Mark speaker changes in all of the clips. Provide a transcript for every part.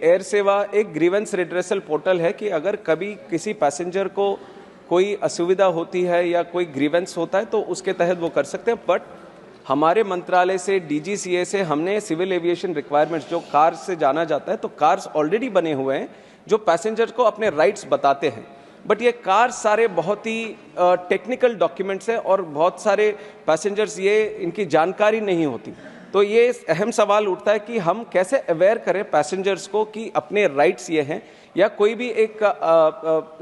Speaker 1: Air सेवा एक grievance redressal portal है कि अगर कभी किसी पैसेंजर को कोई असुविधा होती है या कोई ग्रीवेंस होता है तो उसके तहत वो कर सकते हैं। बट हमारे मंत्रालय से, डीजीसीए से हमने सिविल एविएशन रिक्वायरमेंट्स, जो कार से जाना जाता है तो कार्स ऑलरेडी बने हुए हैं जो पैसेंजर को अपने राइट्स बताते हैं। बट ये कार सारे बहुत ही टेक्निकल डॉक्यूमेंट्स हैं और बहुत सारे पैसेंजर्स ये इनकी जानकारी नहीं होती। तो ये अहम सवाल उठता है कि हम कैसे अवेयर करें पैसेंजर्स को कि अपने राइट्स ये हैं, या कोई भी एक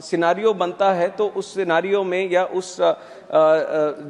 Speaker 1: सिनारियो बनता है तो उस सिनारियो में या उस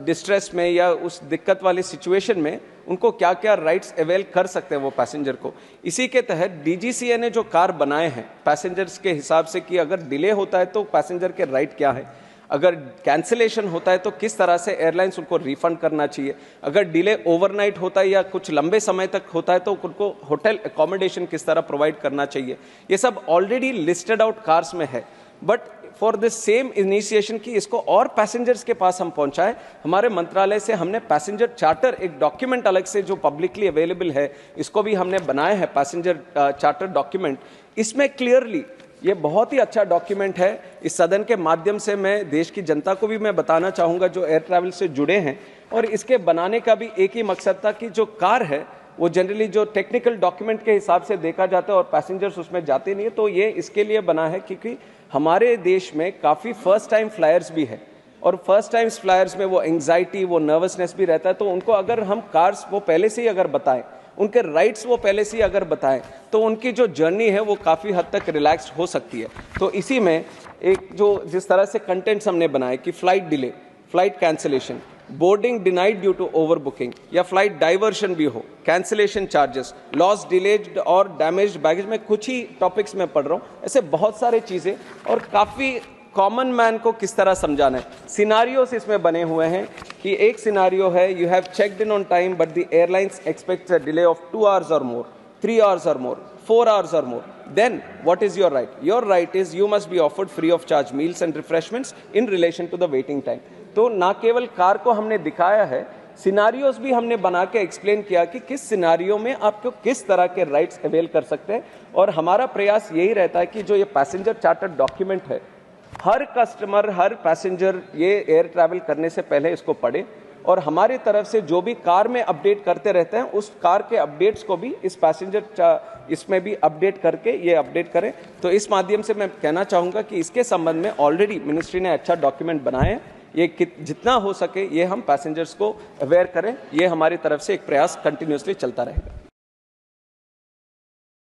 Speaker 1: डिस्ट्रेस में या उस दिक्कत वाली सिचुएशन में उनको क्या क्या राइट्स अवेल कर सकते हैं वो पैसेंजर को। इसी के तहत डीजीसीए ने जो कार बनाए हैं पैसेंजर्स के हिसाब से कि अगर डिले होता है तो पैसेंजर के राइट क्या है, अगर कैंसिलेशन होता है तो किस तरह से एयरलाइंस उनको रिफंड करना चाहिए, अगर डिले ओवरनाइट होता है या कुछ लंबे समय तक होता है तो उनको होटल एकोमोडेशन किस तरह प्रोवाइड करना चाहिए, ये सब ऑलरेडी लिस्टेड आउट कार्स में है। But for this same initiation की इसको और पैसेंजर्स के पास हम पहुंचाएं, हमारे मंत्रालय से हमने पैसेंजर चार्टर, एक डॉक्यूमेंट अलग से जो पब्लिकली अवेलेबल है, इसको भी हमने बनाया है, पैसेंजर चार्टर डॉक्यूमेंट। इसमें क्लियरली, ये बहुत ही अच्छा डॉक्यूमेंट है। इस सदन के माध्यम से मैं देश की जनता को भी मैं बताना चाहूँगा जो एयर ट्रैवल से जुड़े हैं, और इसके बनाने का भी एक ही मकसद था कि जो कार है वो जनरली जो टेक्निकल डॉक्यूमेंट के हिसाब से देखा जाता है और पैसेंजर्स उसमें जाते नहीं है, तो ये इसके लिए बना है क्योंकि हमारे देश में काफ़ी फर्स्ट टाइम फ्लायर्स भी है और फर्स्ट टाइम फ्लायर्स में वो एंग्जाइटी, वो नर्वसनेस भी रहता है। तो उनको अगर हम कार्स वो पहले से ही अगर बताएं, उनके राइट्स वो पहले से ही अगर बताएं, तो उनकी जो जर्नी है वो काफ़ी हद तक रिलैक्स्ड हो सकती है। तो इसी में एक जो जिस तरह से कंटेंट्स हमने बनाए कि flight delay, flight cancellation, boarding denied due to over booking या फ्लाइट डाइवर्शन भी हो, कैंसिलेशन चार्जेस, लॉस, डिलेड और डैमेज्ड बैगेज, में कुछ ही टॉपिक्स में पढ़ रहा हूँ, ऐसे बहुत सारे चीज़ें, और काफ़ी कॉमन मैन को किस तरह समझाना है। सिनारियोस इसमें बने हुए हैं कि एक सिनारियो है, you have checked in on time but the airlines aspects a delay of 2 hours और मोर, 3 hours और मोर, 4 hours और मोर, then what is your right? Your right is you must be offered free of charge meals and refreshments in relation to the waiting time। तो ना केवल car को हमने दिखाया है, सिनारियोस भी हमने बना के एक्सप्लेन किया कि किस सिनारियो में आपको किस तरह के राइट्स अवेल कर सकते हैं। और हमारा प्रयास यही रहता है कि जो ये पैसेंजर चार्टर डॉक्यूमेंट है, हर कस्टमर, हर पैसेंजर ये एयर ट्रैवल करने से पहले इसको पढ़े, और हमारी तरफ से जो भी कार में अपडेट करते रहते हैं उस कार के अपडेट्स को भी इस पैसेंजर इसमें भी अपडेट करके ये अपडेट करें। तो इस माध्यम से मैं कहना चाहूँगा कि इसके संबंध में ऑलरेडी मिनिस्ट्री ने अच्छा डॉक्यूमेंट बनाए हैं, ये जितना हो सके ये हम पैसेंजर्स को अवेयर करें, ये हमारी तरफ से एक प्रयास कंटिन्यूसली चलता रहेगा।